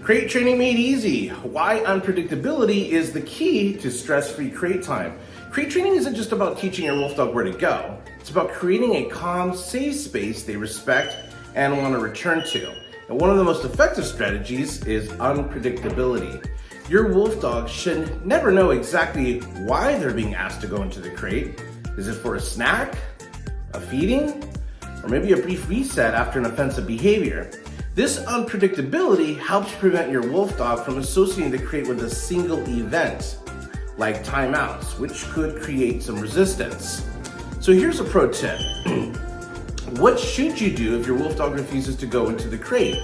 Crate training made easy. Why unpredictability is the key to stress-free crate time. Crate training isn't just about teaching your wolf dog where to go. It's about creating a calm, safe space they respect and want to return to. And one of the most effective strategies is unpredictability. Your wolf dog should never know exactly why they're being asked to go into the crate. Is it for a snack, a feeding, or maybe a brief reset after an offensive behavior? This unpredictability helps prevent your wolf dog from associating the crate with a single event, like timeouts, which could create some resistance. So here's a pro tip. What should you do if your wolf dog refuses to go into the crate?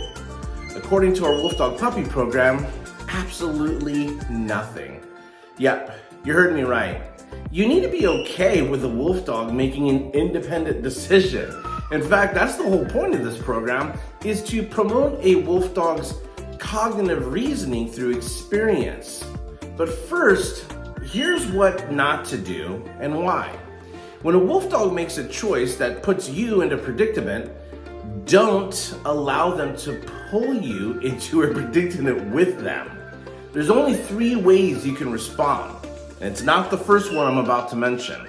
According to our Wolf Dog Puppy program, absolutely nothing. Yep, you heard me right. You need to be okay with the wolf dog making an independent decision. In fact, that's the whole point of this program, is to promote a wolf dog's cognitive reasoning through experience. But first, here's what not to do and why. When a wolf dog makes a choice that puts you into predicament, don't allow them to pull you into a predicament with them. There's only 3 ways you can respond, and it's not the first one I'm about to mention.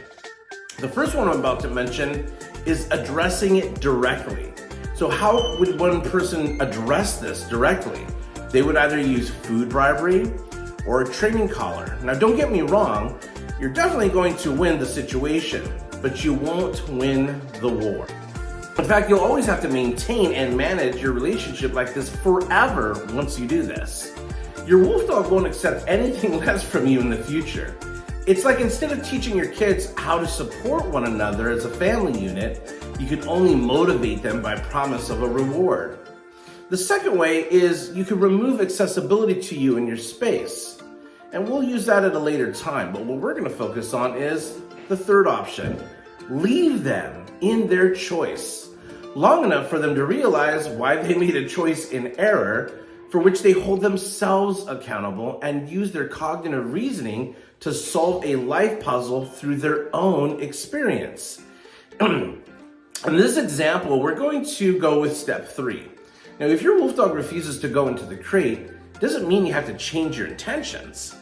The first one I'm about to mention is addressing it directly. So how would one person address this directly? They would either use food bribery or a training collar. Now don't get me wrong, you're definitely going to win the situation, but you won't win the war. In fact, you'll always have to maintain and manage your relationship like this forever once you do this. Your wolf dog won't accept anything less from you in the future. It's like instead of teaching your kids how to support one another as a family unit, you can only motivate them by promise of a reward. The second way is you can remove accessibility to you in your space. And we'll use that at a later time, but what we're gonna focus on is the third option. Leave them in their choice, long enough for them to realize why they made a choice in error, for which they hold themselves accountable and use their cognitive reasoning to solve a life puzzle through their own experience. In this example, we're going to go with step 3. Now, if your wolf dog refuses to go into the crate, it doesn't mean you have to change your intentions.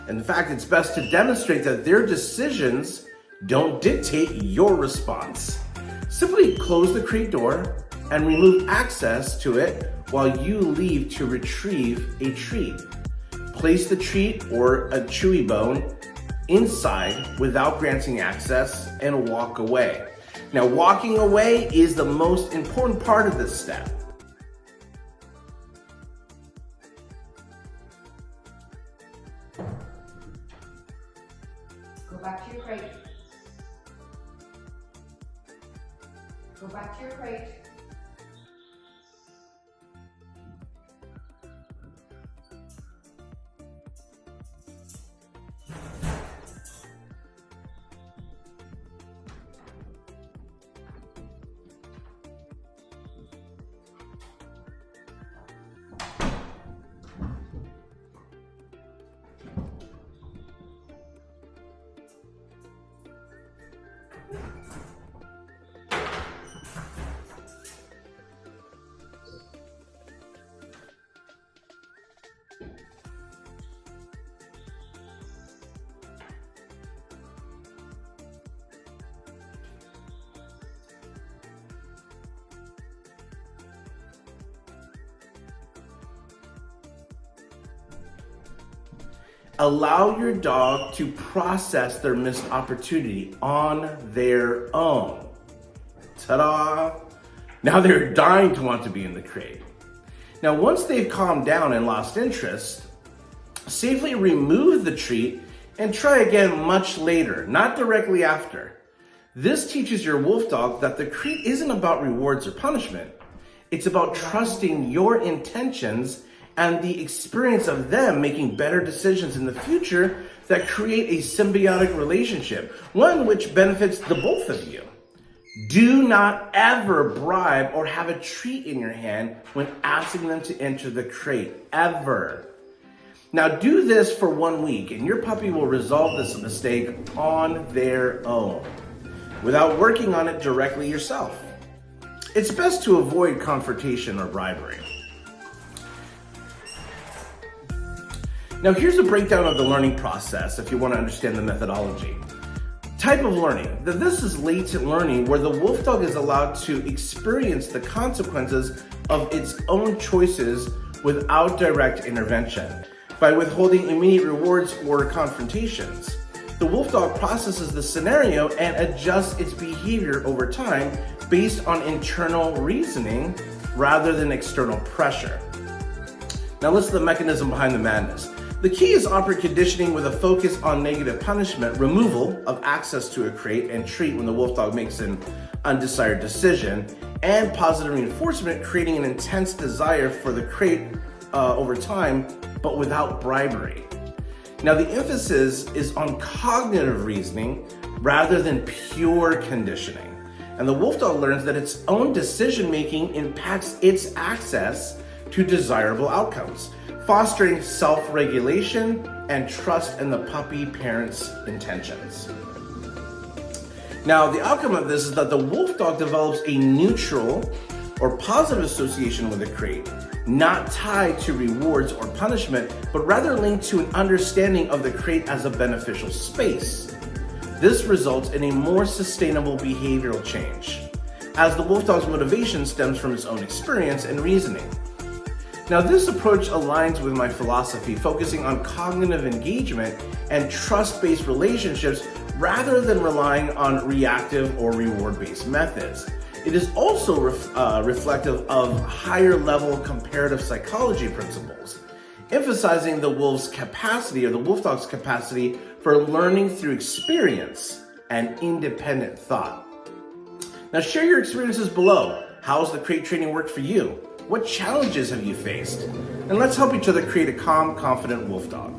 In fact, it's best to demonstrate that their decisions don't dictate your response. Simply close the crate door and remove access to it while you leave to retrieve a treat. Place the treat or a chewy bone inside without granting access and walk away. Now, walking away is the most important part of this step. Go back to your crate. Go back to your crate. Allow your dog to process their missed opportunity on their own. Ta-da! Now they're dying to want to be in the crate. Now, once they've calmed down and lost interest, safely remove the treat and try again much later, not directly after. This teaches your wolf dog that the crate isn't about rewards or punishment. It's about trusting your intentions and the experience of them making better decisions in the future that create a symbiotic relationship, one which benefits the both of you. Do not ever bribe or have a treat in your hand when asking them to enter the crate, ever. Now do this for 1 week and your puppy will resolve this mistake on their own, without working on it directly yourself. It's best to avoid confrontation or bribery. Now here's a breakdown of the learning process if you want to understand the methodology. Type of learning. This is latent learning where the wolfdog is allowed to experience the consequences of its own choices without direct intervention by withholding immediate rewards or confrontations. The wolfdog processes the scenario and adjusts its behavior over time based on internal reasoning rather than external pressure. Now let's the mechanism behind the madness. The key is operant conditioning with a focus on negative punishment, removal of access to a crate and treat when the wolfdog makes an undesired decision, and positive reinforcement, creating an intense desire for the crate over time, but without bribery. Now the emphasis is on cognitive reasoning rather than pure conditioning. And the wolfdog learns that its own decision-making impacts its access to desirable outcomes, fostering self-regulation and trust in the puppy parent's intentions. Now, the outcome of this is that the wolfdog develops a neutral or positive association with the crate, not tied to rewards or punishment, but rather linked to an understanding of the crate as a beneficial space. This results in a more sustainable behavioral change, as the wolfdog's motivation stems from its own experience and reasoning. Now, this approach aligns with my philosophy, focusing on cognitive engagement and trust-based relationships rather than relying on reactive or reward-based methods. It is also reflective of higher-level comparative psychology principles, emphasizing the wolf's capacity or the wolfdog's capacity for learning through experience and independent thought. Now, share your experiences below. How's the crate training worked for you? What challenges have you faced? And let's help each other create a calm, confident wolfdog.